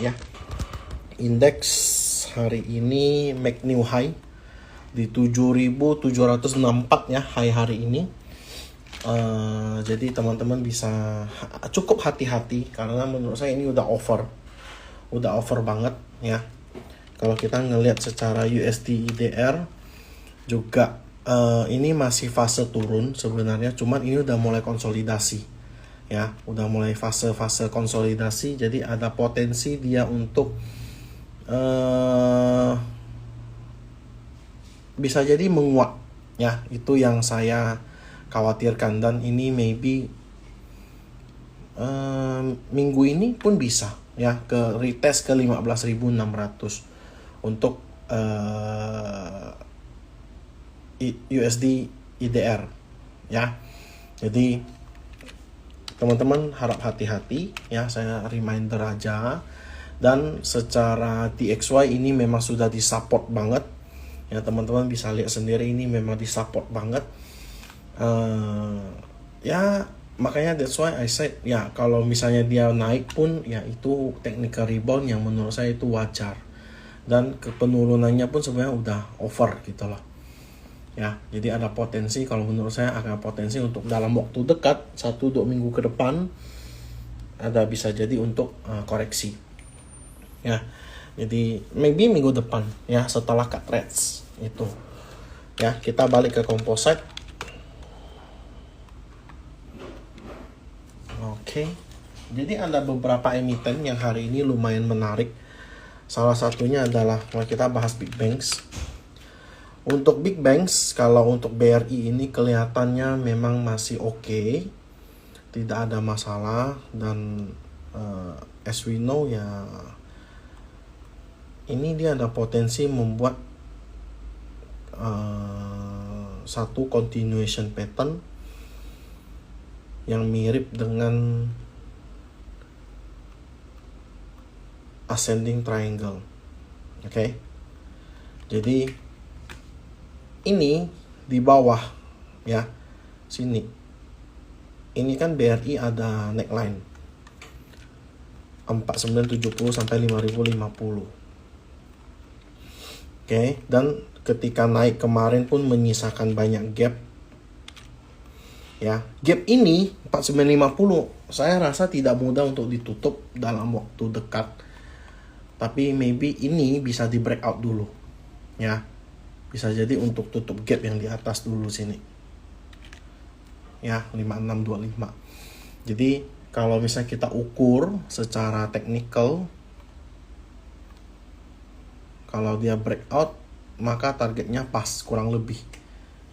ya. Indeks hari ini make new high di 7.764 ya, high hari ini. Jadi teman-teman bisa cukup hati-hati karena menurut saya ini udah over banget ya. Kalau kita ngelihat secara USD IDR juga ini masih fase turun sebenarnya, cuman ini udah mulai konsolidasi ya, udah mulai fase konsolidasi. Jadi ada potensi dia untuk bisa jadi menguat ya, itu yang saya khawatirkan. Dan ini maybe minggu ini pun bisa ya ke retest ke 15.600 untuk USD IDR ya. Jadi teman-teman harap hati-hati ya, saya reminder aja. Dan secara DXY ini memang sudah disupport banget ya, teman-teman bisa lihat sendiri, ini memang disupport banget. Ya makanya that's why I said ya, kalau misalnya dia naik pun ya itu technical rebound yang menurut saya itu wajar, dan penurunannya pun sebenarnya udah over gitu loh ya. Jadi ada potensi, kalau menurut saya ada potensi untuk dalam waktu dekat 1-2 minggu ke depan ada bisa jadi untuk koreksi ya. Jadi maybe minggu depan ya, setelah cut rates itu ya. Kita balik ke composite. Oke, jadi ada beberapa emiten yang hari ini lumayan menarik. Salah satunya adalah, kalau kita bahas big banks. Untuk big banks, kalau untuk BRI ini kelihatannya memang masih oke, tidak ada masalah. Dan as we know ya, ini dia ada potensi membuat satu continuation pattern yang mirip dengan ascending triangle. Oke. Jadi ini di bawah ya, sini. Ini kan BRI ada neckline 4970 sampai 5050. Oke, dan ketika naik kemarin pun menyisakan banyak gap ya. Gap ini 4950 saya rasa tidak mudah untuk ditutup dalam waktu dekat, tapi maybe ini bisa di breakout dulu ya, bisa jadi untuk tutup gap yang di atas dulu sini ya, 5625. Jadi kalau misalnya kita ukur secara technical, kalau dia breakout maka targetnya pas kurang lebih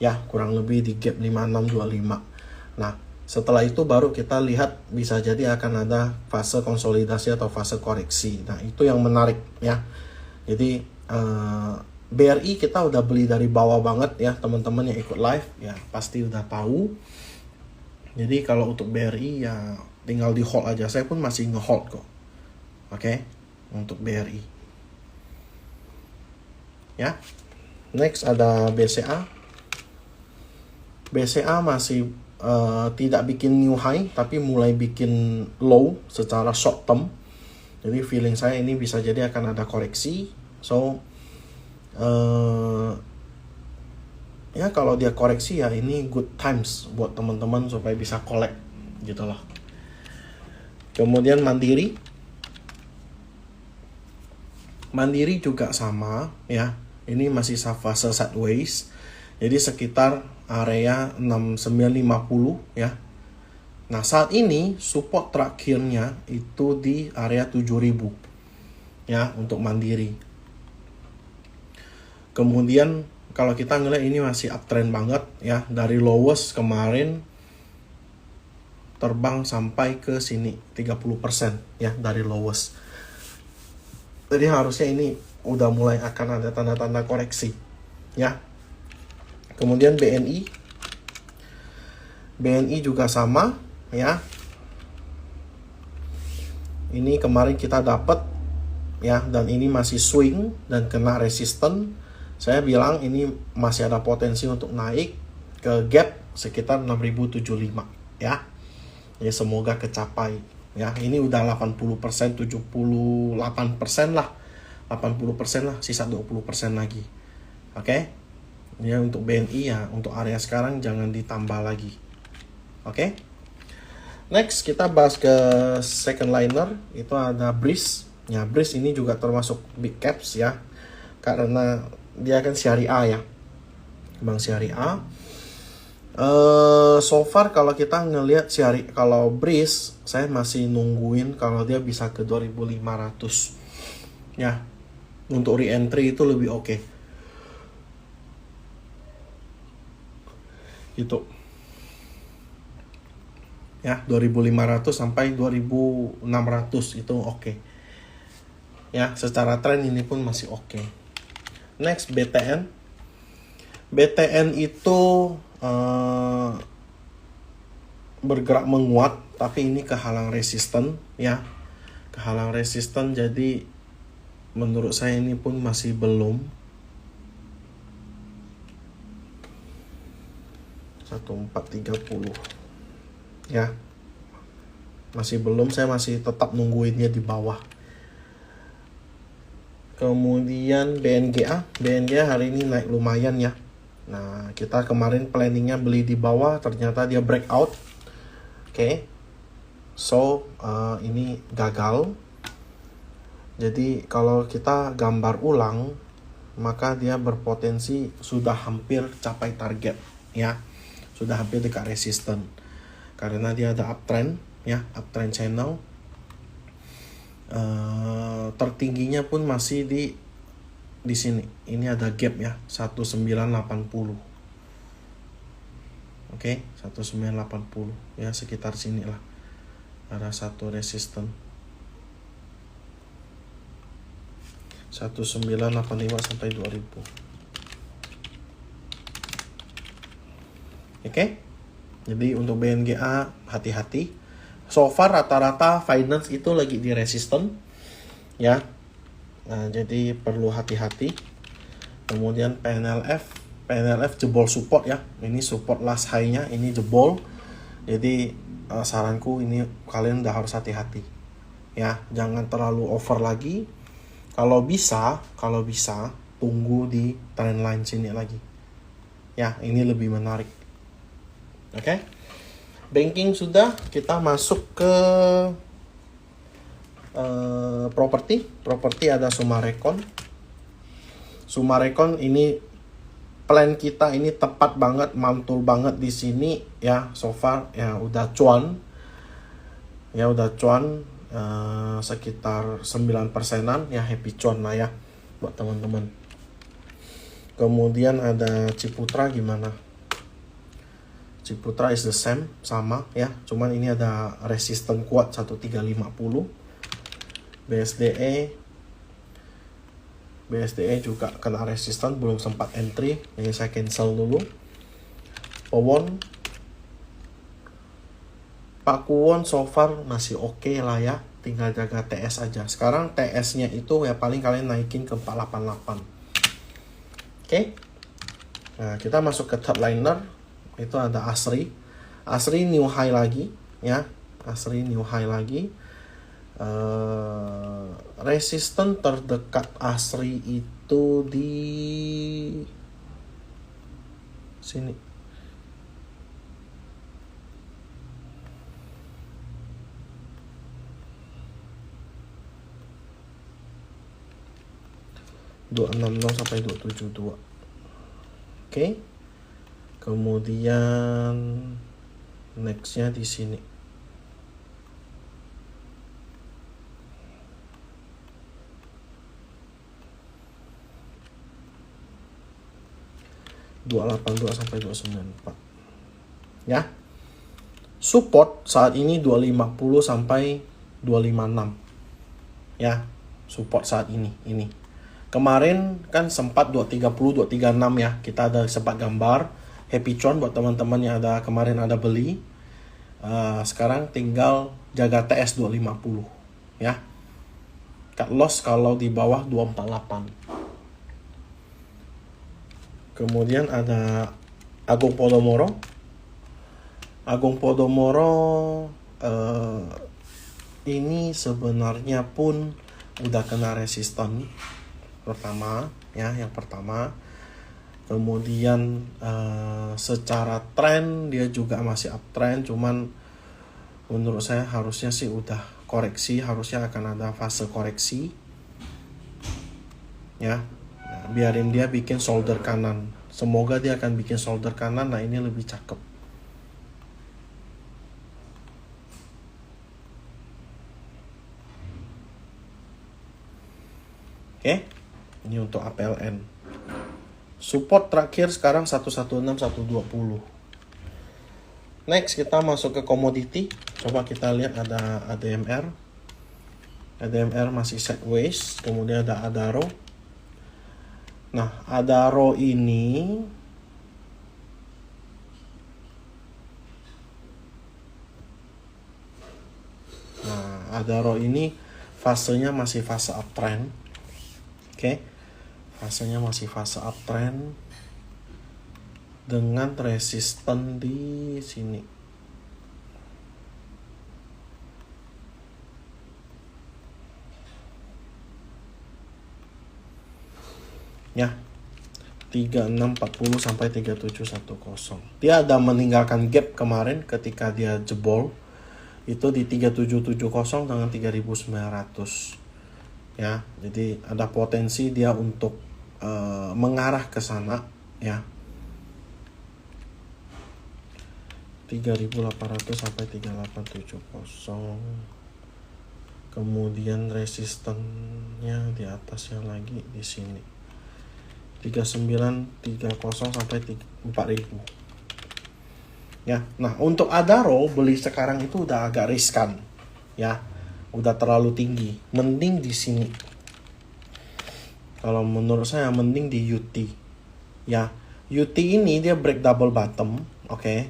ya, kurang lebih di gap 5625. Nah, setelah itu baru kita lihat bisa jadi akan ada fase konsolidasi atau fase koreksi. Nah, itu yang menarik ya. Jadi BRI kita udah beli dari bawah banget ya, teman-teman yang ikut live ya pasti udah tahu. Jadi kalau untuk BRI ya tinggal di hold aja. Saya pun masih nge-hold kok. Oke, untuk BRI. Ya. Next ada BCA. BCA masih tidak bikin new high, tapi mulai bikin low secara short term. Jadi feeling saya ini bisa jadi akan ada koreksi. So ya kalau dia koreksi ya ini good times buat teman-teman supaya bisa collect gitu loh. Kemudian Mandiri juga sama ya. Ini masih fase sideways. Jadi sekitar area 6950 ya. Nah, saat ini support terakhirnya itu di area 7000 ya untuk Mandiri. Kemudian kalau kita ngeliat ini masih uptrend banget ya, dari lowest kemarin terbang sampai ke sini 30% ya dari lowest. Jadi harusnya ini udah mulai akan ada tanda-tanda koreksi ya. Kemudian BNI juga sama ya. Ini kemarin kita dapat ya, dan ini masih swing dan kena resisten. Saya bilang ini masih ada potensi untuk naik ke gap sekitar 6075 ya. Ya semoga kecapai Ya, ini udah 80%, 78% lah. 80% lah, sisa 20% lagi. Oke. Ya, untuk BNI ya, untuk area sekarang jangan ditambah lagi. Oke. Next, kita bahas ke second liner. Itu ada Breeze. Ya, Breeze ini juga termasuk big caps ya. Karena dia kan syariah ya. Bank syariah. So far kalau kita ngelihat kalau Breeze, saya masih nungguin kalau dia bisa ke 2500 ya. Untuk re-entry itu lebih oke. Gitu ya, 2500 sampai 2600 itu oke. Ya, secara tren ini pun masih oke. Next, BTN. BTN itu bergerak menguat, tapi ini kehalang resisten ya, kehalang resisten. Jadi menurut saya ini pun masih belum. 1430 ya, masih belum. Saya masih tetap nungguinnya di bawah. Kemudian BNGA hari ini naik lumayan ya. Nah, kita kemarin planningnya beli di bawah, ternyata dia breakout. Oke. So, ini gagal. Jadi, kalau kita gambar ulang, maka dia berpotensi sudah hampir capai target ya. Sudah hampir dekat resisten. Karena dia ada uptrend ya, uptrend channel. Tertingginya pun masih di sini. Ini ada gap ya, 1980. Oke, 1980 ya, sekitar sini lah. Ada satu resisten 1985 sampai 2000. Oke. Jadi untuk BNGA hati-hati. So far rata-rata finance itu lagi di resisten ya. Nah, jadi perlu hati-hati. Kemudian PNLF jebol support ya. Ini support last high-nya, ini jebol. Jadi saranku ini kalian udah harus hati-hati. Ya, jangan terlalu over lagi. Kalau bisa tunggu di trendline sini lagi. Ya, ini lebih menarik. Oke. Banking sudah, kita masuk ke properti ada Sumarecon. Sumarecon ini plan kita ini tepat banget, mantul banget di sini ya. So far ya udah cuan. Ya udah cuan sekitar 9%-an ya, happy cuan lah ya buat teman-teman. Kemudian ada Ciputra gimana? Ciputra is the same, sama ya, cuman ini ada resisten kuat 1350. BSDE juga kena resisten, belum sempat entry, jadi saya cancel dulu. Pakuwon so far masih oke lah ya, tinggal jaga TS aja. Sekarang TS-nya itu ya paling kalian naikin ke 488. Oke. Nah, kita masuk ke third liner. Itu ada Asri new high lagi ya, Asri new high lagi. Resisten terdekat Asri itu di sini, $260 sampai 272. Oke. Kemudian nextnya di sini. $282 sampai 294. Ya. Support saat ini 250 sampai 256. Ya, support saat ini. Kemarin kan sempat 230, 236 ya. Kita ada sempat gambar happy cuan buat teman-teman yang kemarin ada beli. Sekarang tinggal jaga TS 250 ya. Cut loss kalau di bawah 248. Kemudian ada Agung Podomoro ini sebenarnya pun udah kena resisten pertama ya, yang pertama. Kemudian secara tren dia juga masih uptrend, cuman menurut saya harusnya sih udah koreksi, harusnya akan ada fase koreksi ya. Nah, biarin dia bikin shoulder kanan, semoga dia akan bikin shoulder kanan. Nah, ini lebih cakep. Oke, ini untuk APLN. Support terakhir sekarang 116 120. Next kita masuk ke komoditi. Coba kita lihat ada ADMR. ADMR masih sideways, kemudian ada Adaro. Nah, Adaro ini fasenya masih fase uptrend. Oke. Fasenya masih fase uptrend dengan resisten di sini. Ya. 3640 sampai 3710. Dia ada meninggalkan gap kemarin ketika dia jebol itu di 3770 dengan 3900. Ya, jadi ada potensi dia untuk mengarah ke sana ya. 3800 sampai 3870. Kemudian resistennya di atasnya lagi di sini. 3930 sampai 4000. Ya. Nah, untuk Adaro beli sekarang itu udah agak riskan ya. Udah terlalu tinggi, mending di sini. Kalau menurut saya mending di UT ya. UT ini dia break double bottom, oke.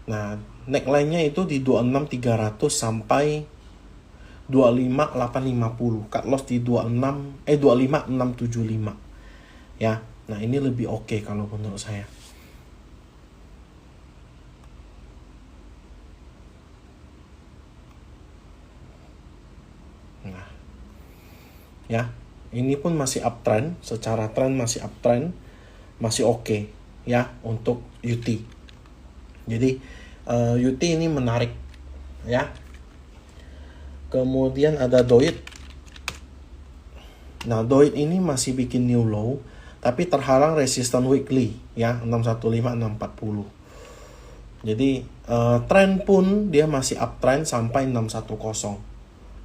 Nah, neckline-nya itu di 26300 sampai 25850. Cut loss di 25675 ya. Nah, ini lebih oke kalau menurut saya. Nah, ya, ini pun masih uptrend, secara trend masih uptrend, masih oke ya untuk UT. Jadi UT ini menarik ya. Kemudian ada DOIT. Nah, DOIT ini masih bikin new low, tapi terhalang resisten weekly ya, 615 640. Jadi tren pun dia masih uptrend sampai 610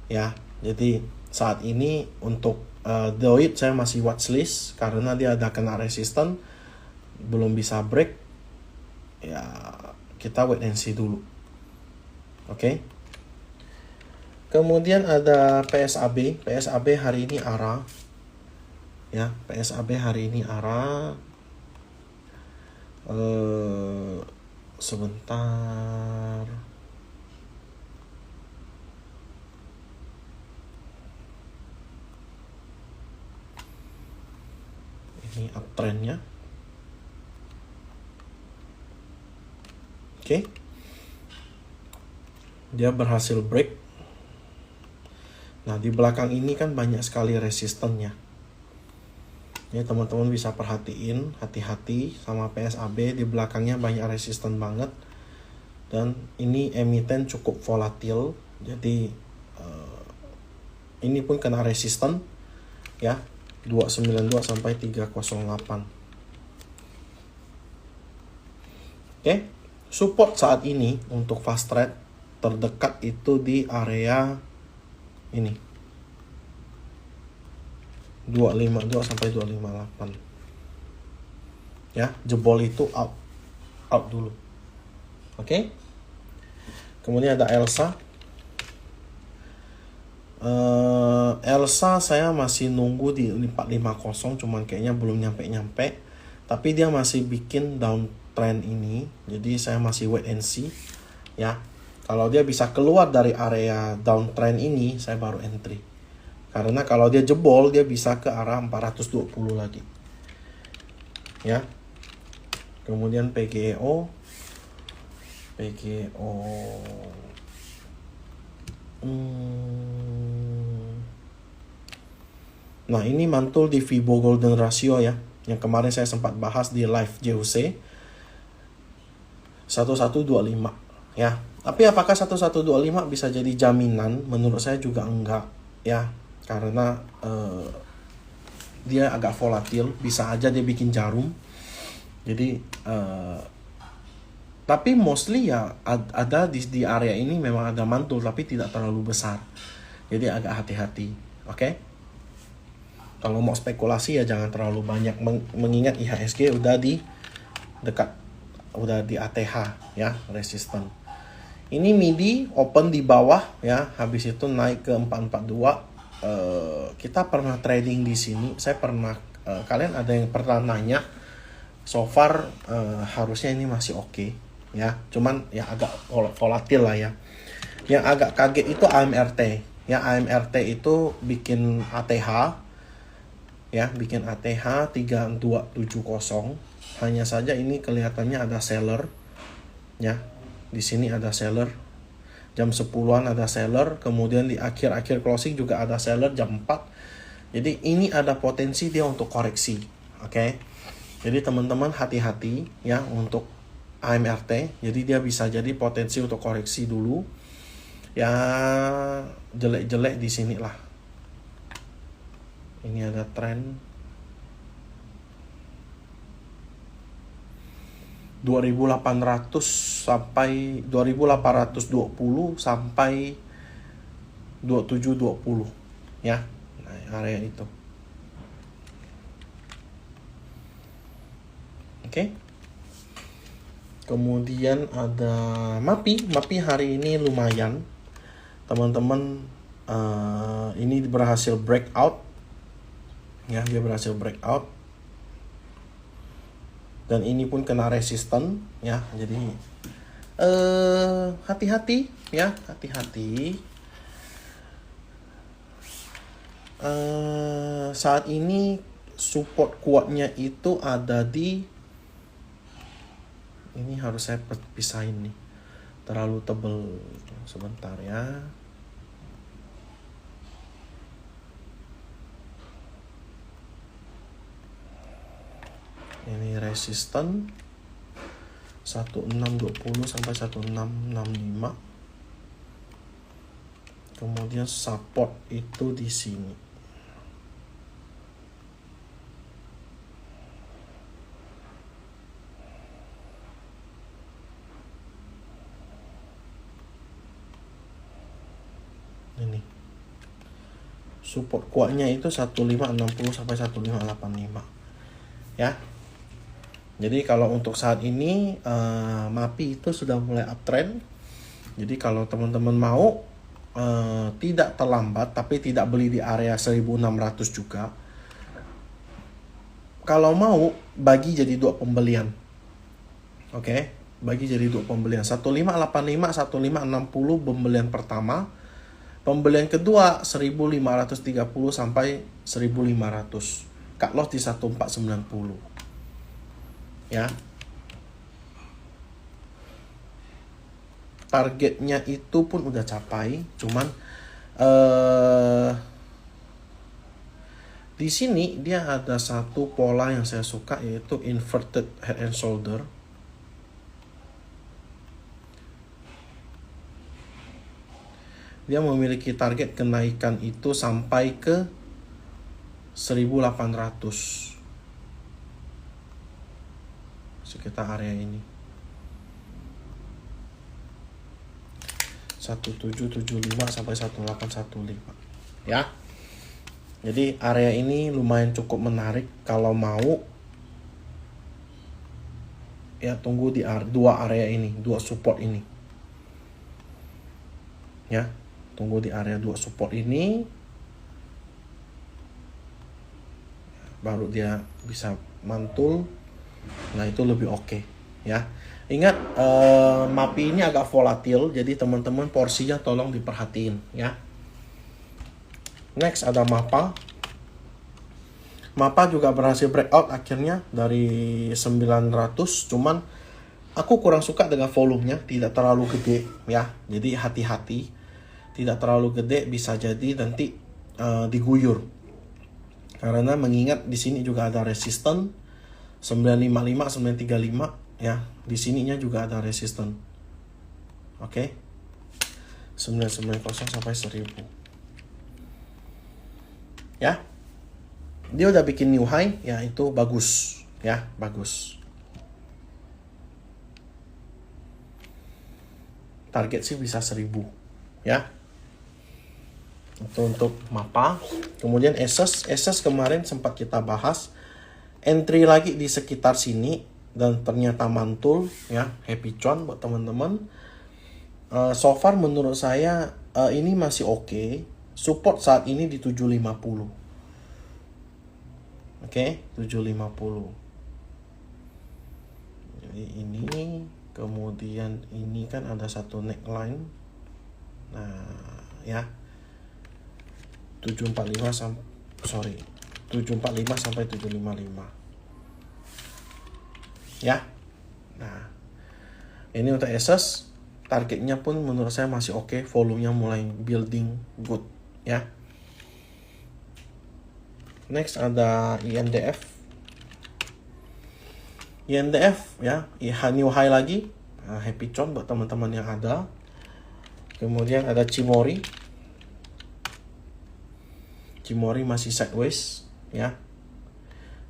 ya. Jadi saat ini untuk DOIT saya masih watchlist karena dia ada kena resisten, belum bisa break ya, kita wait and see dulu. Oke. Kemudian ada PSAB. PSAB hari ini ARA ya. PSAB hari ini ARA. Sebentar. Ini uptrendnya. Oke. Dia berhasil break. Nah, di belakang ini kan banyak sekali resistennya. Ya, teman-teman bisa perhatiin, hati-hati sama PSAB, di belakangnya banyak resisten banget. Dan ini emiten cukup volatil. Jadi ini pun kena resisten ya. 292 sampai 308. Oke. Support saat ini untuk fast trade terdekat itu di area ini 252 sampai 258 ya. Jebol itu out dulu. Oke. Kemudian ada Elsa. Elsa saya masih nunggu di 450, cuman kayaknya belum nyampe. Tapi dia masih bikin downtrend ini, jadi saya masih wait and see ya. Kalau dia bisa keluar dari area downtrend ini, saya baru entry. Karena kalau dia jebol, dia bisa ke arah 420 lagi. Ya. Kemudian PGEO. Nah, ini mantul di Fibo Golden Ratio ya, yang kemarin saya sempat bahas di live JOC 1125 ya. Tapi apakah 1125 bisa jadi jaminan? Menurut saya juga enggak ya, karena dia agak volatil, bisa aja dia bikin jarum. Jadi tapi mostly ya ada di area ini memang ada mantul, tapi tidak terlalu besar. Jadi agak hati-hati, oke? Kalau mau spekulasi ya jangan terlalu banyak, mengingat IHSG udah di dekat, udah di ATH ya, resisten. Ini MIDI open di bawah ya, habis itu naik ke 442. Kita pernah trading di sini. Saya pernah, kalian ada yang pernah nanya, so far harusnya ini masih oke ya, cuman ya agak volatil lah ya. Yang agak kaget itu AMRT ya. AMRT itu bikin ATH ya, bikin ATH 3270. Hanya saja ini kelihatannya ada seller ya. Di sini ada seller. Jam 10-an ada seller, kemudian di akhir-akhir closing juga ada seller jam 4. Jadi ini ada potensi dia untuk koreksi. Oke. Jadi teman-teman hati-hati ya untuk AMRT. Jadi dia bisa jadi potensi untuk koreksi dulu. Ya jelek-jelek di sini lah. Ini ada tren 2800 sampai 2820 sampai 2720 ya. Nah, area itu. Oke. Kemudian ada MAPI hari ini lumayan. Teman-teman, ini berhasil breakout. Ya, dia berhasil breakout. Dan ini pun kena resisten ya. Jadi hati-hati ya, hati-hati. Saat ini support kuatnya itu ada di, ini harus saya pisahin nih, terlalu tebel, sebentar ya. Ini resisten 1620 sampai 1665. Kemudian support itu di sini. Ini. Support kuatnya itu 1560 sampai 1585. Ya. Jadi kalau untuk saat ini MAPI itu sudah mulai uptrend. Jadi kalau teman-teman mau tidak terlambat, tapi tidak beli di area 1600 juga. Kalau mau bagi jadi dua pembelian. Oke, bagi jadi dua pembelian. 1585, 1560 pembelian pertama. Pembelian kedua 1530 sampai 1500. Cut loss di 1490. Ya, targetnya itu pun udah capai, cuman di sini dia ada satu pola yang saya suka, yaitu inverted head and shoulder. Dia memiliki target kenaikan itu sampai ke 1800. Sekitar area ini 1775 sampai 1815 ya. Jadi area ini lumayan cukup menarik. Kalau mau ya tunggu di dua area ini, dua support ini ya. Tunggu di area dua support ini, baru dia bisa mantul. Nah, itu lebih oke ya. Ingat, MAPI ini agak volatil, jadi teman-teman porsinya tolong diperhatiin ya. Next ada MAPA. MAPA juga berhasil breakout akhirnya dari 900, cuman aku kurang suka dengan volumenya, tidak terlalu gede ya. Jadi hati-hati. tidak terlalu gede, bisa jadi nanti diguyur. Karena mengingat di sini juga ada resisten 955, 935 ya. Di sininya juga ada resisten. Oke. 990 sampai 1000. Ya. Dia udah bikin new high, ya itu bagus, ya, bagus. Target sih bisa 1000, ya. Itu untuk MAPA. Kemudian Asus kemarin sempat kita bahas. Entry lagi di sekitar sini dan ternyata mantul, ya. Happy cuan buat teman-teman. So far menurut saya ini masih oke. Support saat ini di 750. Oke, 750. Jadi ini, kemudian ini kan ada satu neckline. Nah, ya. 745 sampai 755. Ya. Nah, ini untuk Asus, targetnya pun menurut saya masih oke, volumenya mulai building good, ya. Next ada INDF. Ya, new high lagi. Happy con buat teman-teman yang ada. Kemudian ada Cimori masih sideways, ya.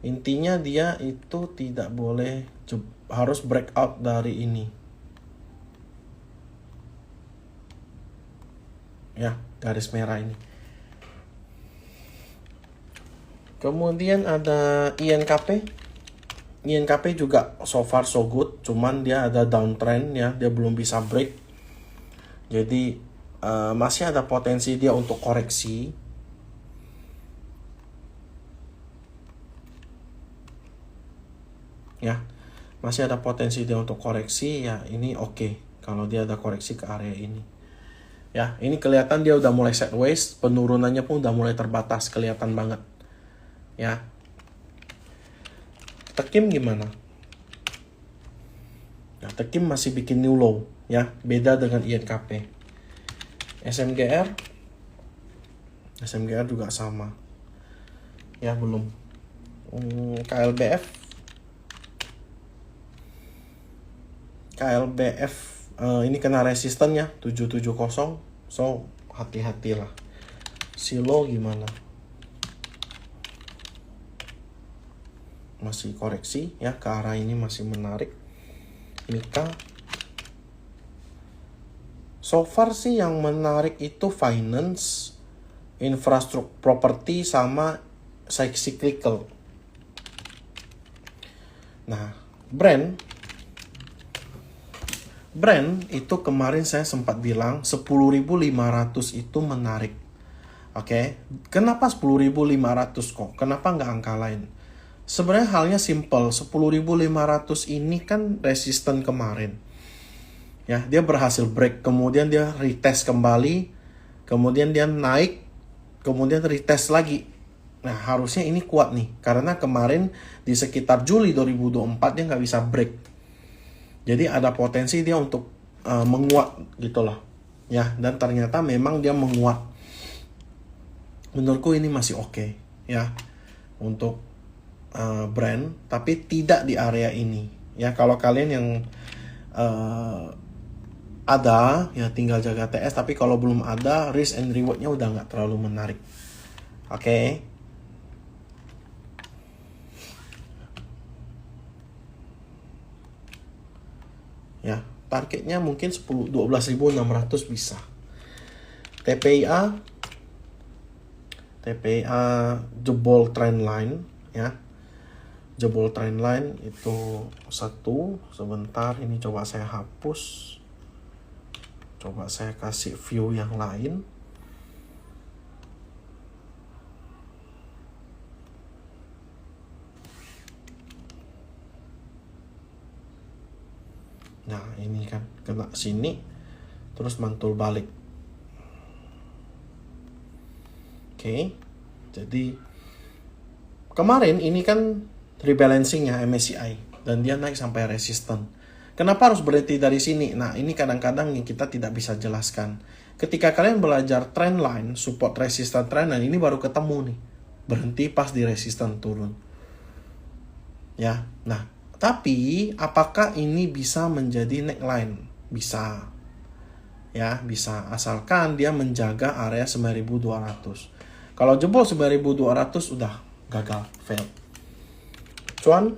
Intinya dia itu tidak boleh, harus breakout dari ini, ya, garis merah ini. Kemudian ada INKP juga so far so good, cuman dia ada downtrend, ya, dia belum bisa break. Jadi masih ada potensi dia untuk koreksi. Ya, masih ada potensi dia untuk koreksi, ya. Ini oke kalau dia ada koreksi ke area ini, ya. Ini kelihatan dia udah mulai sideways, penurunannya pun udah mulai terbatas, kelihatan banget, ya. Tekim gimana? Nah, Tekim masih bikin new low, ya, beda dengan INKP. SMGR juga sama, ya, belum. KLBF ini kena resistennya 770, so hati-hatilah. Silo gimana? Masih koreksi, ya, ke arah ini masih menarik. Mika so far sih yang menarik itu finance, infrastruktur, properti, sama cyclical. Nah, brand itu kemarin saya sempat bilang 10.500 itu menarik. Oke. Kenapa 10.500 kok? Kenapa nggak angka lain? Sebenarnya halnya simple. 10.500 ini kan resisten kemarin. Ya, dia berhasil break, kemudian dia retest kembali, kemudian dia naik, kemudian retest lagi. Nah, harusnya ini kuat nih, karena kemarin di sekitar Juli 2024 dia nggak bisa break. Jadi ada potensi dia untuk menguat gitu loh, ya. Dan ternyata memang dia menguat. Menurutku ini masih oke, ya, untuk brand, tapi tidak di area ini, ya. Kalau kalian yang ada, ya, tinggal jaga TS. Tapi kalau belum ada, risk and rewardnya udah nggak terlalu menarik. Oke. Ya, targetnya mungkin 12.600 bisa. TPIA jebol trendline, ya. Jebol trendline itu satu. Sebentar, ini coba saya hapus. Coba saya kasih view yang lain. Nah, ini kan kena sini terus mantul balik. Oke. Jadi kemarin ini kan rebalancing ya MSCI, dan dia naik sampai resisten. Kenapa harus berhenti dari sini? Nah, ini kadang-kadang yang kita tidak bisa jelaskan. Ketika kalian belajar trend line, support resistance trend line, ini baru ketemu nih. Berhenti pas di resistance turun. Ya, nah, tapi apakah ini bisa menjadi neckline? Bisa. Ya, bisa. Asalkan dia menjaga area 9.200. Kalau jebol 9.200 udah gagal, fail. Cuan.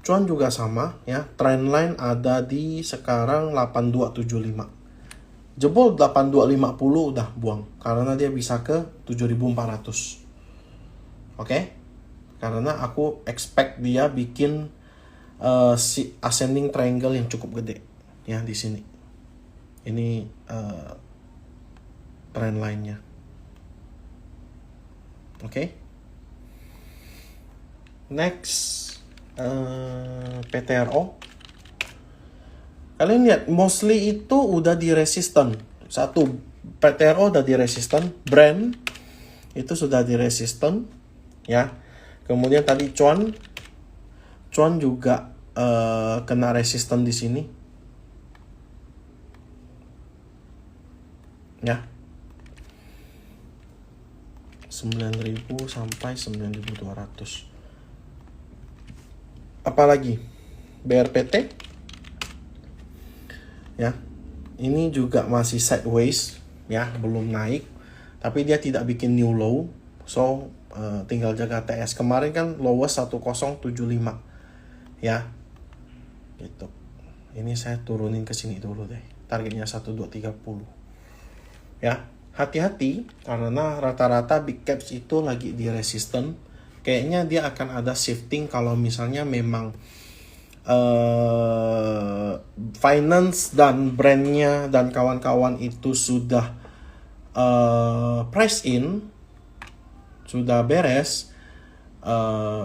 Cuan juga sama ya, trendline ada di sekarang 8275. Jebol 8250 udah buang karena dia bisa ke 7400. Oke? Karena aku expect dia bikin si ascending triangle yang cukup gede ya di sini. Ini trendline-nya. Oke? Next, PTRO. Kalian lihat, mostly itu udah di resistant. Satu, PTRO udah di resistant. Brand itu sudah di resistant. Ya. Kemudian tadi Cuan juga kena resistant di sini. Ya. 9.000 sampai 9.200. Apalagi BRPT. Ya, ini juga masih sideways, ya, belum naik, tapi dia tidak bikin new low, so tinggal jaga TS. Kemarin kan lowest 1075, ya, gitu. Ini saya turunin ke sini dulu deh, targetnya 1230, ya. Hati-hati karena rata-rata big caps itu lagi di resistant. Kayaknya dia akan ada shifting kalau misalnya memang finance dan brandnya dan kawan-kawan itu sudah price in, sudah beres,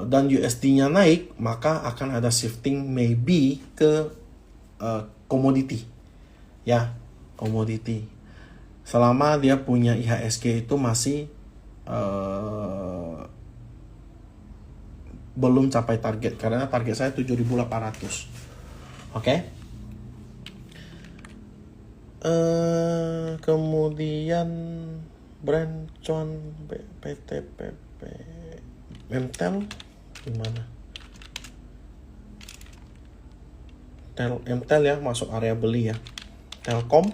dan USD-nya naik, maka akan ada shifting maybe ke komoditi, ya, komoditi. Selama dia punya IHSG itu masih belum capai target, karena target saya 7.800. Oke. Kemudian brand Cuan, PTPP, MTEL gimana? MTEL ya, masuk area beli ya. Telkom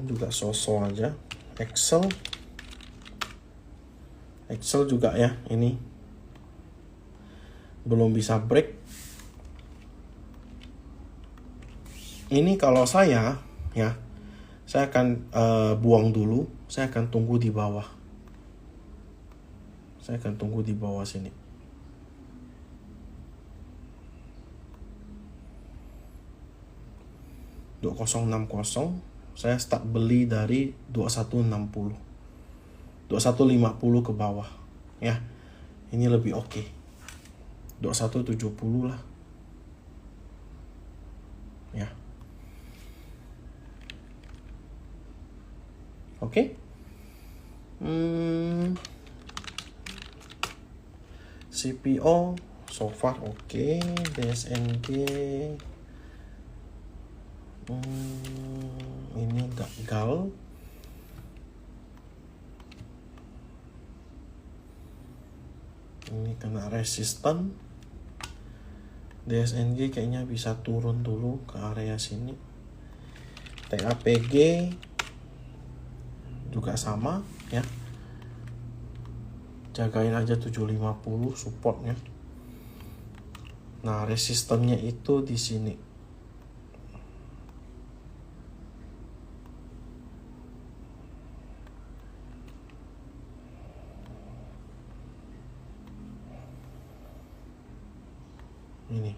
juga so-so aja. Excel juga ya, ini belum bisa break. Ini kalau saya ya, saya akan buang dulu. Saya akan tunggu di bawah. Sini. $2060. Saya start beli dari 2160. 2150 ke bawah, ya. Ini lebih oke. 2170 lah, ya. Oke. CPO so far oke. DSNG ini gagal. Ini kena resistan. DSNG kayaknya bisa turun dulu ke area sini. TAPG juga sama ya. Jagain aja 750 supportnya. Nah, resistannya itu di sini. Ini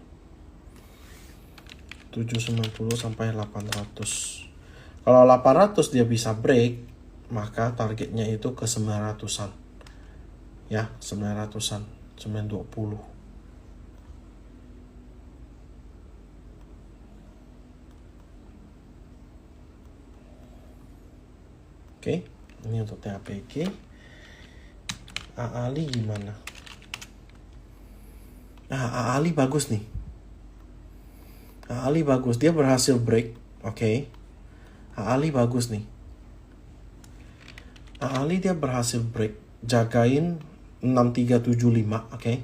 790 sampai 800. Kalau 800 dia bisa break, maka targetnya itu ke 900-an. Ya, 900-an, 920. Oke, ini untuk TAPG. Ali gimana? Nah, Ali bagus nih. Ali bagus, dia berhasil break. Oke. Ali bagus nih. Ali dia berhasil break, jagain 6375, oke.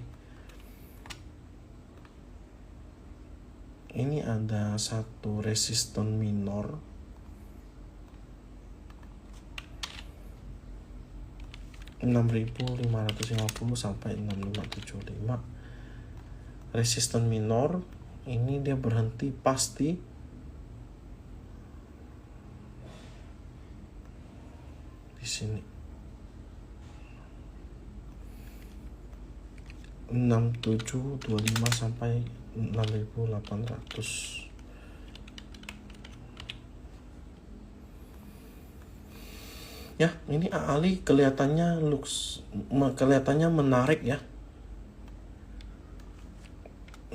Ini ada satu resisten minor. $6.550 sampai 6575. Resisten minor. Ini dia berhenti pasti di sini. 6725 sampai 6800. Ya, ini Ali kelihatannya menarik ya.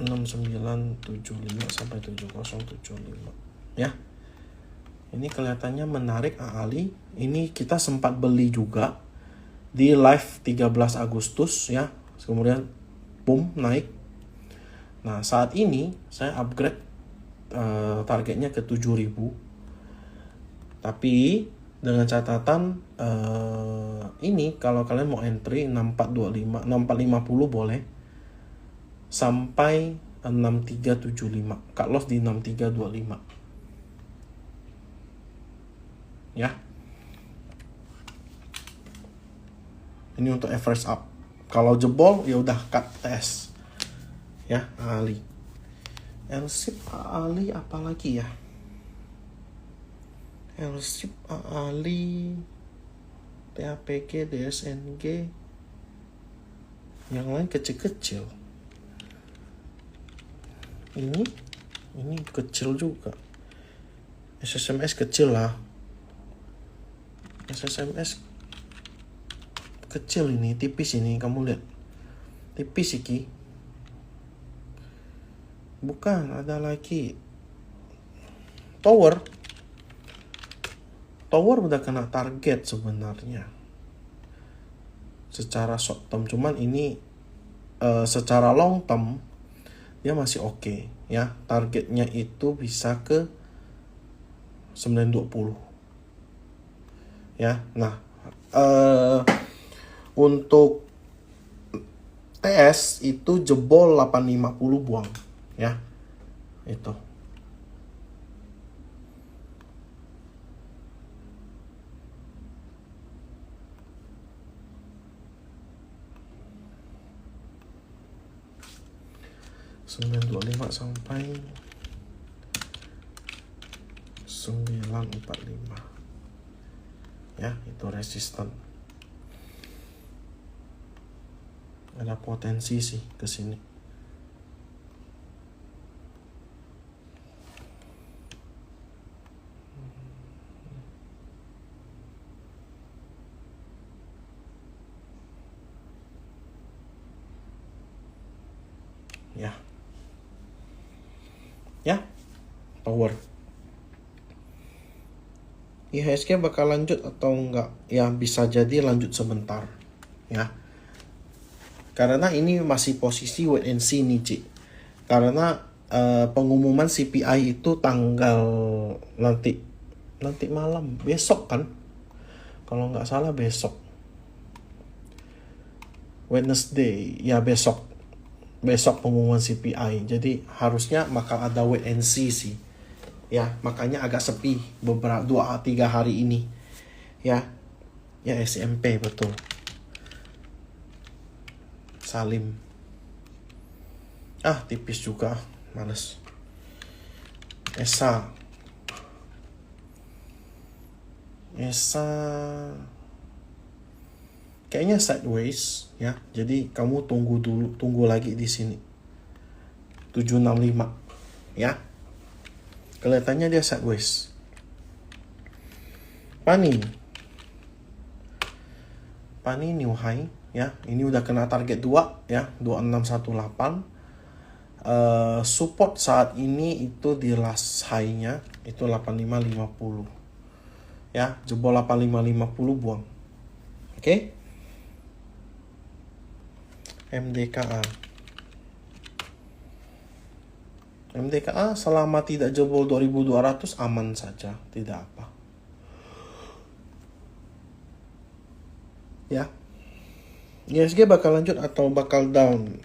6975 sampai 7075 ya. Ini kelihatannya menarik Ali. Ini kita sempat beli juga di live 13 Agustus ya. Kemudian boom naik. Nah, saat ini saya upgrade targetnya ke 7000. Tapi dengan catatan ini kalau kalian mau entry 6425, 6450 boleh sampai 6375. Cut loss di 6325. Ya. Ini untuk average up. Kalau jebol ya udah cut TS. Ya, Ali. LSIP Ali apalagi ya? LSIP Ali, TAPG, DSNG. Yang lain kecil-kecil. Ini kecil juga. SSMS kecil lah. SSMS kecil ini, tipis ini, kamu lihat. Tipis iki. Bukan, ada lagi. Tower udah kena target sebenarnya. Secara short term, cuman ini secara long term dia masih oke ya. Targetnya itu bisa ke 920 ya. Nah, untuk TS itu jebol 850 buang ya. Itu 925 sampai 945 ya, itu resisten. Ada potensi sih ke sini. Ya, power. IHSG bakal lanjut atau enggak? Ya, bisa jadi lanjut sebentar. Ya. Karena ini masih posisi wait and see nih, Ci. Karena pengumuman CPI itu tanggal nanti malam, besok kan? Kalau nggak salah besok. Wednesday, ya besok pengumuman CPI. Jadi harusnya bakal ada wait and see sih. Ya, makanya agak sepi beberapa 2-3 hari ini. Ya. Ya, SMP betul. Salim. Tipis juga, males. Esa kayaknya sideways ya. Jadi kamu tunggu lagi di sini. 765 ya. Kelihatannya dia sideways. Pani new high ya. Ini udah kena target 2 ya, 2618. Support saat ini itu di last high-nya itu 8550. Ya, jebol 8550 buang. Oke? MDKA. MDKA selama tidak jebol 2200 aman saja, tidak apa. Ya. IHSG bakal lanjut atau bakal down?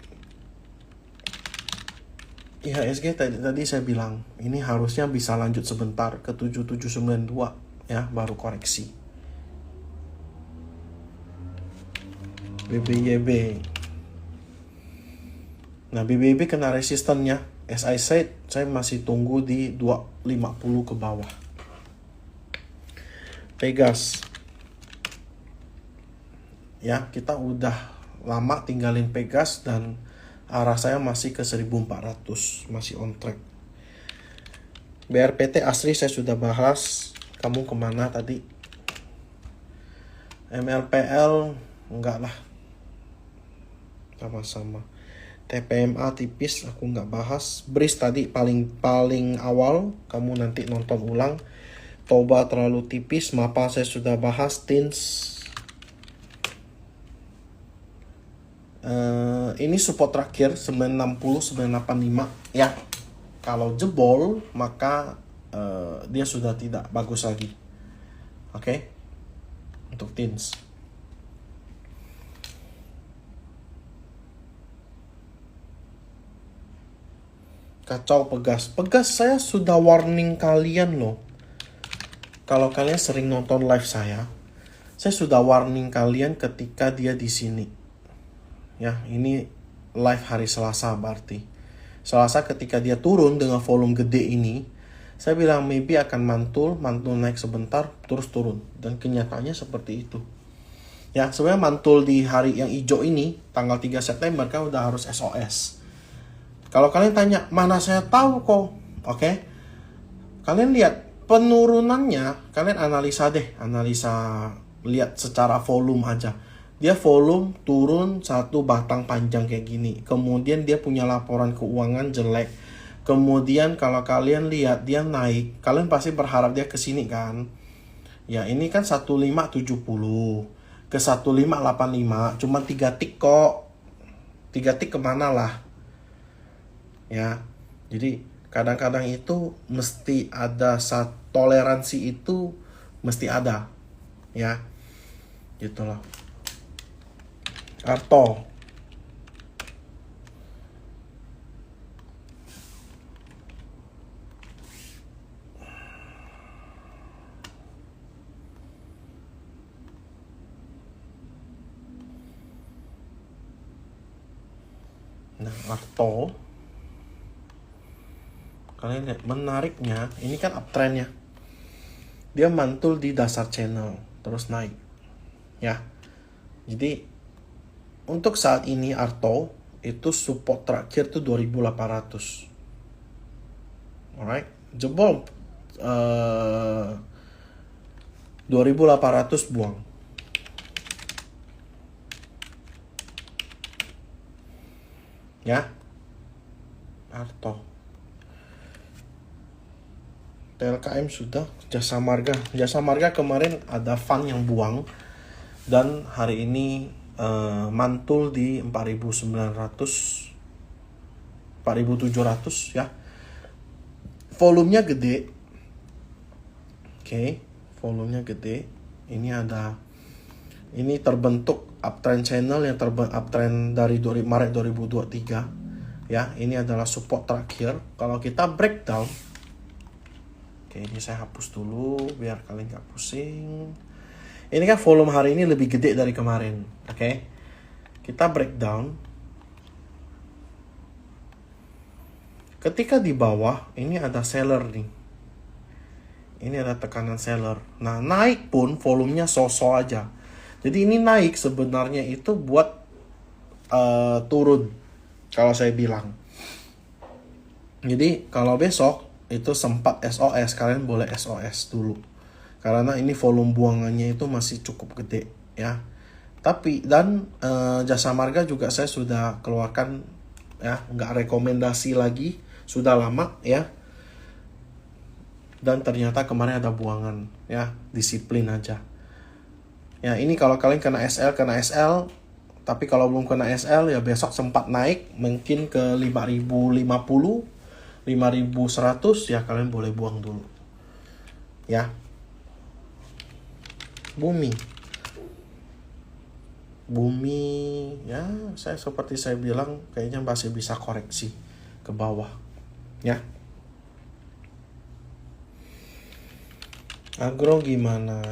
IHSG tadi saya bilang ini harusnya bisa lanjut sebentar ke 7792 ya, baru koreksi. BBYB. Nah, BBYB kena resistennya. As I said, saya masih tunggu di 250 ke bawah. Pegas. Ya, kita udah lama tinggalin Pegas dan arah saya masih ke 1400, masih on track. BRPT asli saya sudah bahas. Kamu kemana tadi? MLPL enggak lah, sama-sama. TPMA tipis aku nggak bahas. BRIS tadi paling awal, kamu nanti nonton ulang. Toba terlalu tipis, MAPA saya sudah bahas. TINS ini support terakhir 960 985 ya. Kalau jebol maka dia sudah tidak bagus lagi. Oke. Untuk TINS. Kacau Pegas. Pegas saya sudah warning kalian loh. Kalau kalian sering nonton live saya sudah warning kalian ketika dia di sini. Ya, ini live hari Selasa berarti. Selasa ketika dia turun dengan volume gede ini, saya bilang maybe akan mantul naik sebentar terus turun, dan kenyataannya seperti itu. Ya, sebenarnya mantul di hari yang hijau ini, tanggal 3 September kan udah harus SOS. Kalau kalian tanya, mana saya tahu kok? Oke. Kalian lihat penurunannya, kalian analisa deh, lihat secara volume aja. Dia volume turun satu batang panjang kayak gini. Kemudian dia punya laporan keuangan jelek. Kemudian kalau kalian lihat dia naik, kalian pasti berharap dia ke sini kan? Ya, ini kan 1570 ke 1585, cuma 3 tik kok. 3 tik kemana lah? Ya, jadi kadang-kadang itu mesti ada toleransi itu mesti ada, ya, gitu loh. Arto, nah Arto. Kalian lihat menariknya, ini kan uptrendnya. Dia mantul di dasar channel, terus naik. Ya. Jadi untuk saat ini Arto itu support terakhir tuh 2800. Alright, jebol 2800 buang. Ya. Arto. TLKM sudah. Jasa Marga kemarin ada fund yang buang, dan hari ini mantul di 4.900 4.700 ya. Volumenya gede. Oke, volumenya gede. Ini terbentuk uptrend channel yang uptrend dari Maret 2023 ya. Ini adalah support terakhir. Kalau kita breakdown, oke, ini saya hapus dulu biar kalian gak pusing. Ini kan volume hari ini lebih gede dari kemarin. Oke. Kita breakdown. Ketika di bawah, ini ada seller nih. Ini ada tekanan seller. Nah, naik pun volumenya so-so aja. Jadi ini naik sebenarnya itu buat turun. Kalau saya bilang. Jadi kalau besok itu sempat SOS, kalian boleh SOS dulu, karena ini volume buangannya itu masih cukup gede ya. Tapi dan Jasa Marga juga saya sudah keluarkan ya, nggak rekomendasi lagi, sudah lama ya. Dan ternyata kemarin ada buangan ya, disiplin aja ya. Ini kalau kalian kena SL Tapi kalau belum kena SL ya besok sempat naik mungkin ke 5050, 5100 ya kalian boleh buang dulu. Ya. Bumi ya seperti saya bilang kayaknya masih bisa koreksi ke bawah ya. Agro gimana?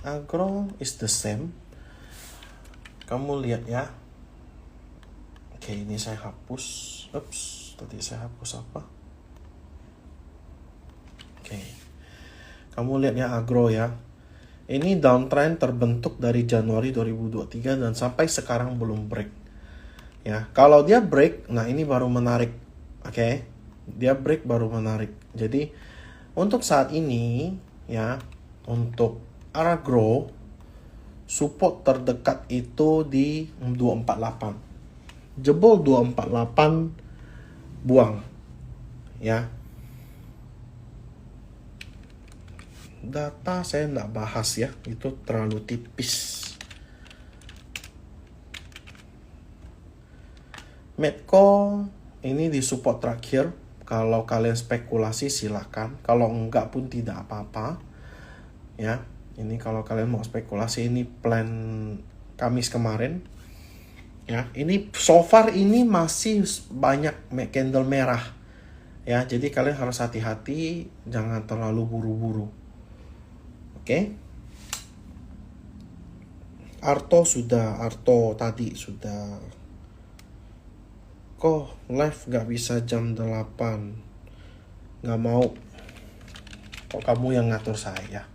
Agro is the same. Kamu lihat ya. Oke, ini saya hapus. Tadi saya hapus apa? Oke. Kamu lihat ya agro ya. Ini downtrend terbentuk dari Januari 2023 dan sampai sekarang belum break. Ya, kalau dia break, nah ini baru menarik. Oke. Dia break baru menarik. Jadi untuk saat ini ya, untuk agro support terdekat itu di 248. Jebol 248 buang. Ya. Data saya nggak bahas ya, itu terlalu tipis. Medco ini di support terakhir. Kalau kalian spekulasi silakan, kalau enggak pun tidak apa-apa. Ya, ini kalau kalian mau spekulasi, ini plan Kamis kemarin. Ya, ini so far ini masih banyak candle merah. Ya, jadi kalian harus hati-hati, jangan terlalu buru-buru. Oke. Arto tadi sudah. Kok live gak bisa jam 8? Gak mau. Kok kamu yang ngatur saya?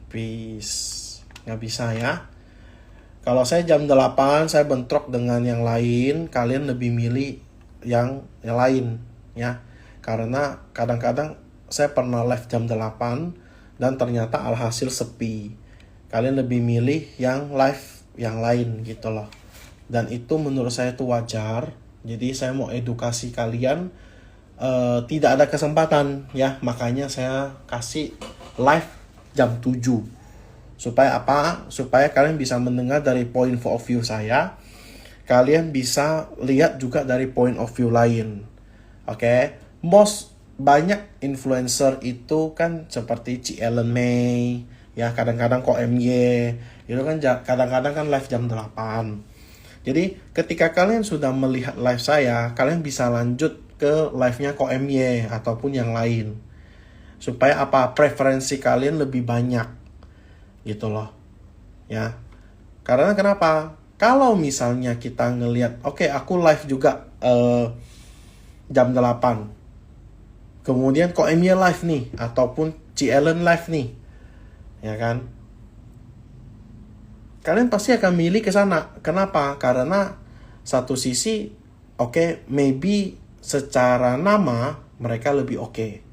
Please. Gak bisa ya. Kalau saya jam 8, saya bentrok dengan yang lain, kalian lebih milih yang lain ya. Karena kadang-kadang saya pernah live jam 8 dan ternyata alhasil sepi. Kalian lebih milih yang live yang lain gitu loh. Dan itu menurut saya itu wajar. Jadi saya mau edukasi kalian, tidak ada kesempatan ya. Makanya saya kasih live jam 7. Supaya apa? Supaya kalian bisa mendengar dari point of view saya. Kalian bisa lihat juga dari point of view lain. Oke. Banyak influencer itu kan seperti Ci Ellen May, ya kadang-kadang kok MY, itu kan kadang-kadang kan live jam 8. Jadi ketika kalian sudah melihat live saya, kalian bisa lanjut ke live-nya kok MY ataupun yang lain. Supaya apa? Preferensi kalian lebih banyak. Gitu loh. Ya. Karena kenapa? Kalau misalnya kita ngelihat, oke, aku live juga jam 8. Kemudian kok Emia live nih, ataupun Ci Ellen live nih, ya kan? Kalian pasti akan milih ke sana. Kenapa? Karena satu sisi, maybe secara nama mereka lebih oke.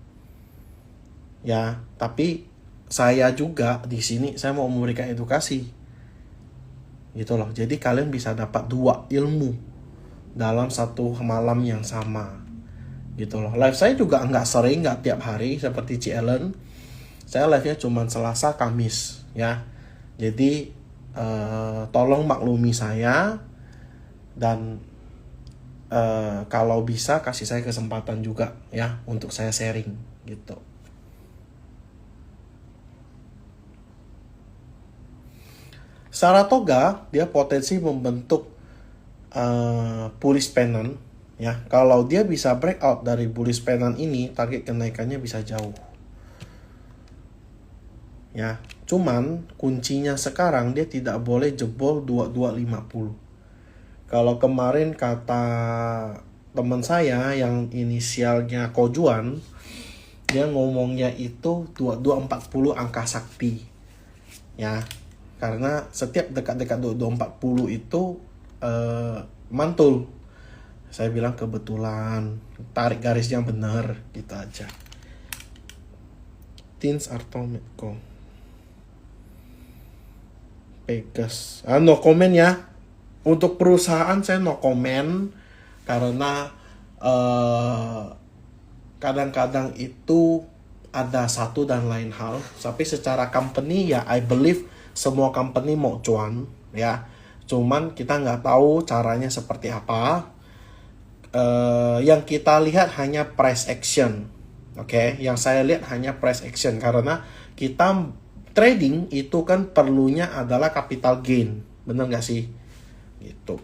Ya, tapi saya juga di sini saya mau memberikan edukasi, gitu loh. Jadi kalian bisa dapat 2 ilmu dalam satu malam yang sama. Gitu loh. Live saya juga nggak sering, nggak tiap hari seperti Ci Ellen. Saya live-nya cuma Selasa, Kamis ya. Jadi tolong maklumi saya dan kalau bisa kasih saya kesempatan juga ya untuk saya sharing gitu. Saratoga dia potensi membentuk bullish pennant. Ya, kalau dia bisa breakout dari bullish pennant ini, target kenaikannya bisa jauh. Ya, cuman kuncinya sekarang dia tidak boleh jebol 2250. Kalau kemarin kata teman saya yang inisialnya Kojuan, dia ngomongnya itu 2240 angka sakti. Ya, karena setiap dekat-dekat 2240 itu mantul. Saya bilang kebetulan, tarik garisnya benar, gitu aja. Tins Arto Medco. Pegas. No comment ya. Untuk perusahaan saya no comment. Karena kadang-kadang itu ada satu dan lain hal. Tapi secara company ya I believe semua company mau cuan. ya. Cuman kita nggak tahu caranya seperti apa. Yang kita lihat hanya price action. Oke, yang saya lihat hanya price action karena kita trading itu kan perlunya adalah capital gain. Bener nggak sih? Gitu.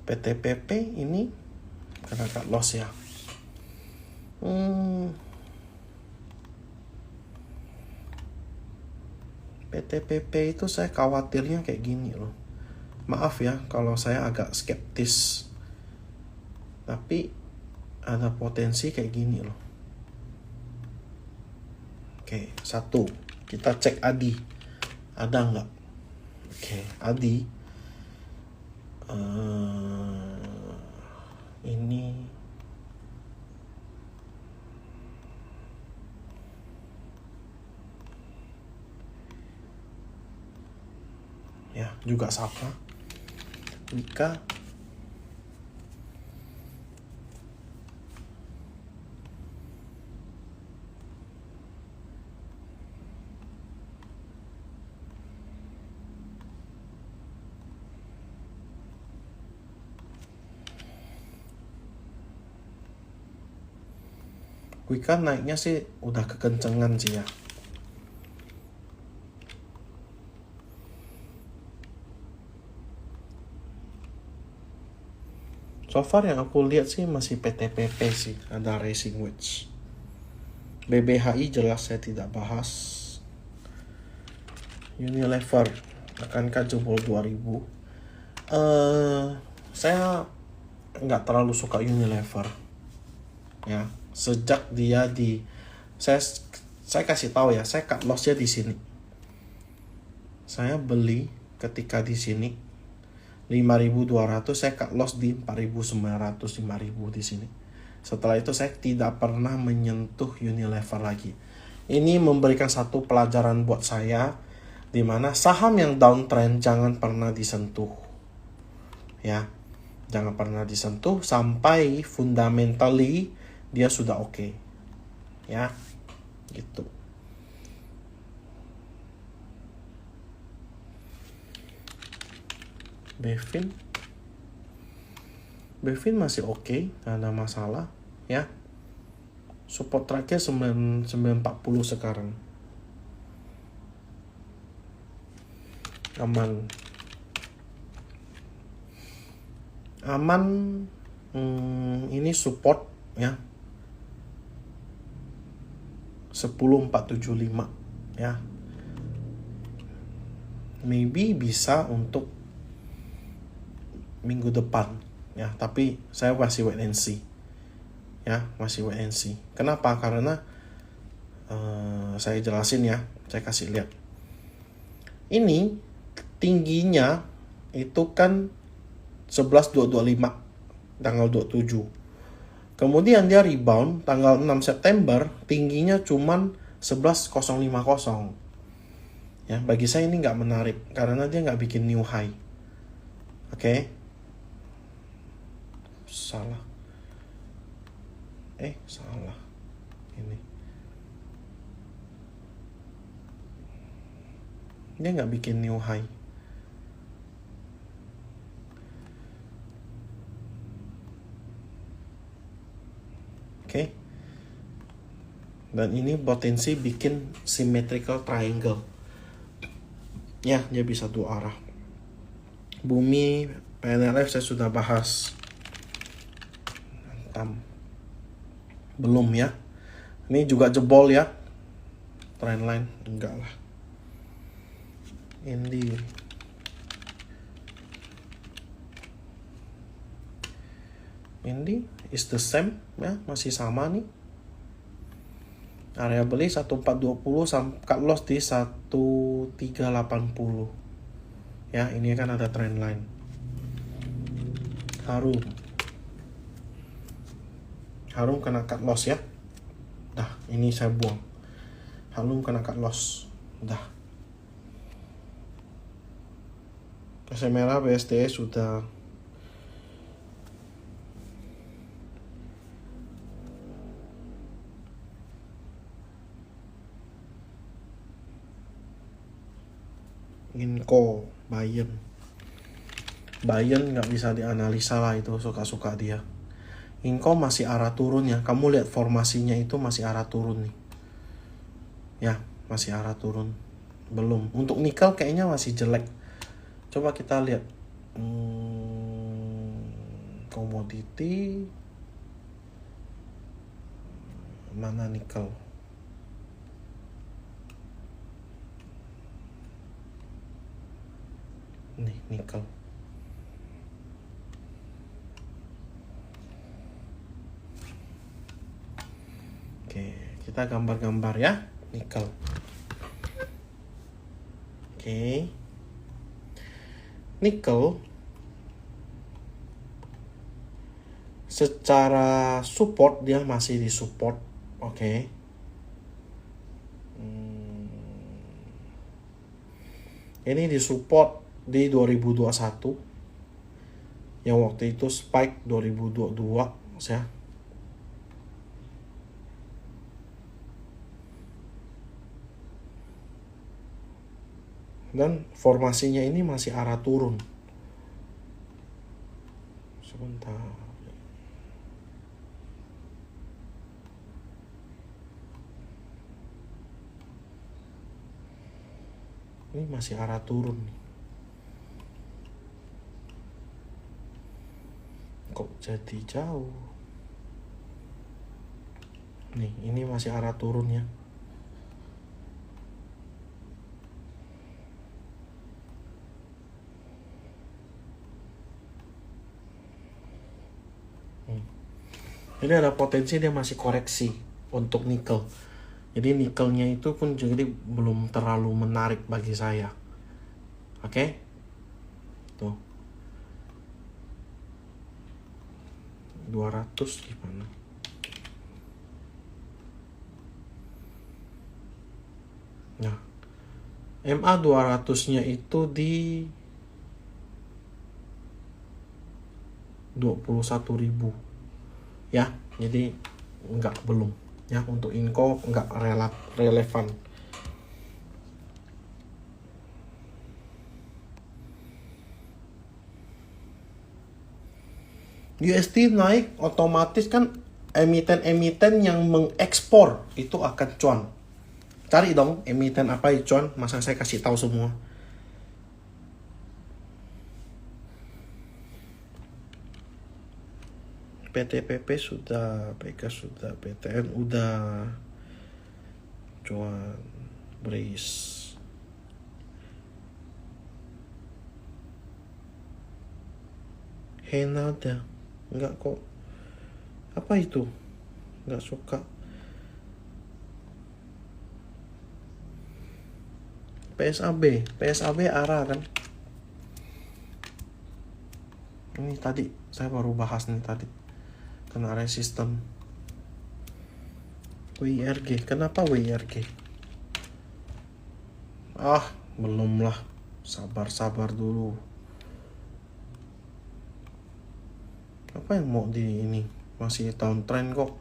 PTPP ini kena cut loss ya. PTPP itu saya khawatirnya kayak gini loh. Maaf ya kalau saya agak skeptis. Tapi ada potensi kayak gini loh. Oke, satu. Kita cek ADI. Ada nggak? Oke, ADI. Ini ya juga Sapa, Wika, Wika naiknya sih udah kekencengan sih ya. So far yang aku lihat sih masih PTPP sih, ada Racing Wedge. BBHI jelas saya tidak bahas. Unilever akankah jebol 2000? Saya nggak terlalu suka Unilever. Ya, sejak dia saya kasih tahu ya, saya cut lossnya di sini. Saya beli ketika di sini 5.200, saya cut loss di 4.900, 5.000 di sini. Setelah itu saya tidak pernah menyentuh Unilever lagi. Ini memberikan satu pelajaran buat saya, di mana saham yang downtrend jangan pernah disentuh. Ya, jangan pernah disentuh sampai fundamentally dia sudah oke. Ya, gitu. Bevin masih oke, gak ada masalah ya. Support terakhir 940 sekarang. Aman. Ini support ya, 10475 ya. Maybe bisa untuk minggu depan ya, tapi saya masih wait and see ya, masih wait and see. Kenapa? Karena saya jelasin ya, saya kasih lihat. Ini tingginya itu kan 11.225 tanggal 27. Kemudian dia rebound tanggal 6 September, tingginya cuman 11.050. Ya, bagi saya ini nggak menarik karena dia nggak bikin new high. Oke. Salah. Salah. Ini. Dia nggak bikin new high. Oke. Dan ini potensi bikin symmetrical triangle. Ya, dia bisa dua arah. Bumi, PNLF saya sudah bahas. Belum ya. Ini juga jebol ya. Trendline enggak lah. Indi is the same ya, masih sama nih. Area beli 1420 sampai cut loss di 1380. Ya, ini kan ada trend line. Harum kena cut loss ya. Dah, ini saya buang. Harum kena cut loss. Dah. Kasih merah BSTE sudah. Inco, Bayen nggak bisa dianalisa lah, itu suka-suka dia. Inco masih arah turun ya, kamu lihat formasinya itu masih arah turun nih ya, masih arah turun. Belum, untuk nikel kayaknya masih jelek. Coba kita lihat komoditi mana nikel. Nih nikel. Oke, kita gambar-gambar ya nikel. Oke. Nikel secara support dia masih di support. Oke. Ini di support di 2021. Yang waktu itu spike 2022 ya. Dan formasinya ini masih arah turun. Sebentar. Ini masih arah turun. Kok jadi jauh? Nih, ini masih arah turun ya. Ini ada potensi dia masih koreksi untuk nikel. Jadi nikelnya itu pun jadi belum terlalu menarik bagi saya. Oke? Tuh. 200 gimana? Nah. MA 200-nya itu di 21.000. Ya, jadi belum ya, untuk Inco enggak relevan. USD naik otomatis kan, emiten-emiten yang mengekspor itu akan cuan. Cari dong emiten apa yang cuan, masa saya kasih tahu semua. PTPP sudah, PK sudah, PTN udah, cuan, Brace. Henada, enggak kok. Apa itu? Enggak suka. PSAB arah kan. Ini tadi saya baru bahas nih tadi. Kena resisten. WIRG, kenapa WIRG? Belum lah. Sabar dulu. Apa yang mau di ini? Masih downtrend kok.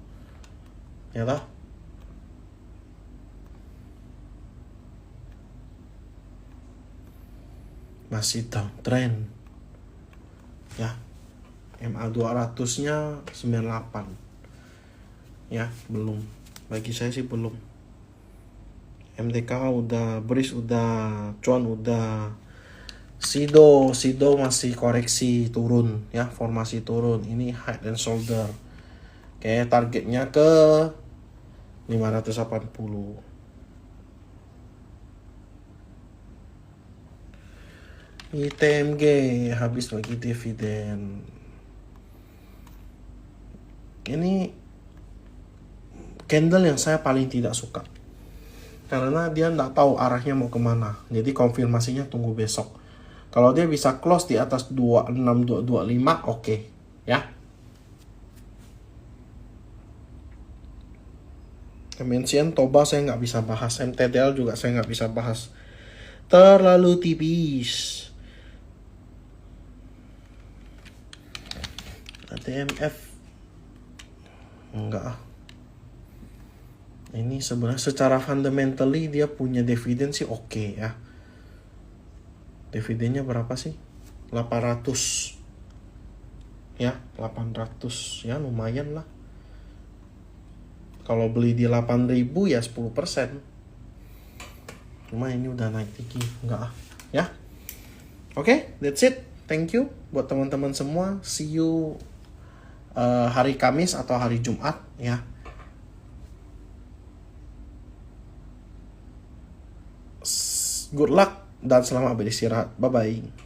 Ya lah. Masih downtrend. Ya. MA 200-nya 98. Ya, belum. Bagi saya sih belum. MTK udah, Brace udah, cuan udah. Sido masih koreksi turun ya, formasi turun. Ini head and shoulder. Kayak targetnya ke 580. ITMG habis bagi dividen. Ini candle yang saya paling tidak suka, karena dia nggak tahu arahnya mau kemana. Jadi konfirmasinya tunggu besok. Kalau dia bisa close di atas 26225, oke. Ya. MNCN Toba saya nggak bisa bahas. MTDL juga saya nggak bisa bahas. Terlalu tipis. ATMF enggak. Ini sebenarnya secara fundamentally dia punya dividen sih oke ya. Dividennya berapa sih? 800 ya, 800 ya, lumayan lah. Kalau beli di 8.000 ya 10%. Cuma ini udah naik tinggi, enggak ya. Oke, that's it. Thank you buat teman-teman semua. See you hari Kamis atau hari Jumat ya. Good luck dan selamat beristirahat. Bye bye.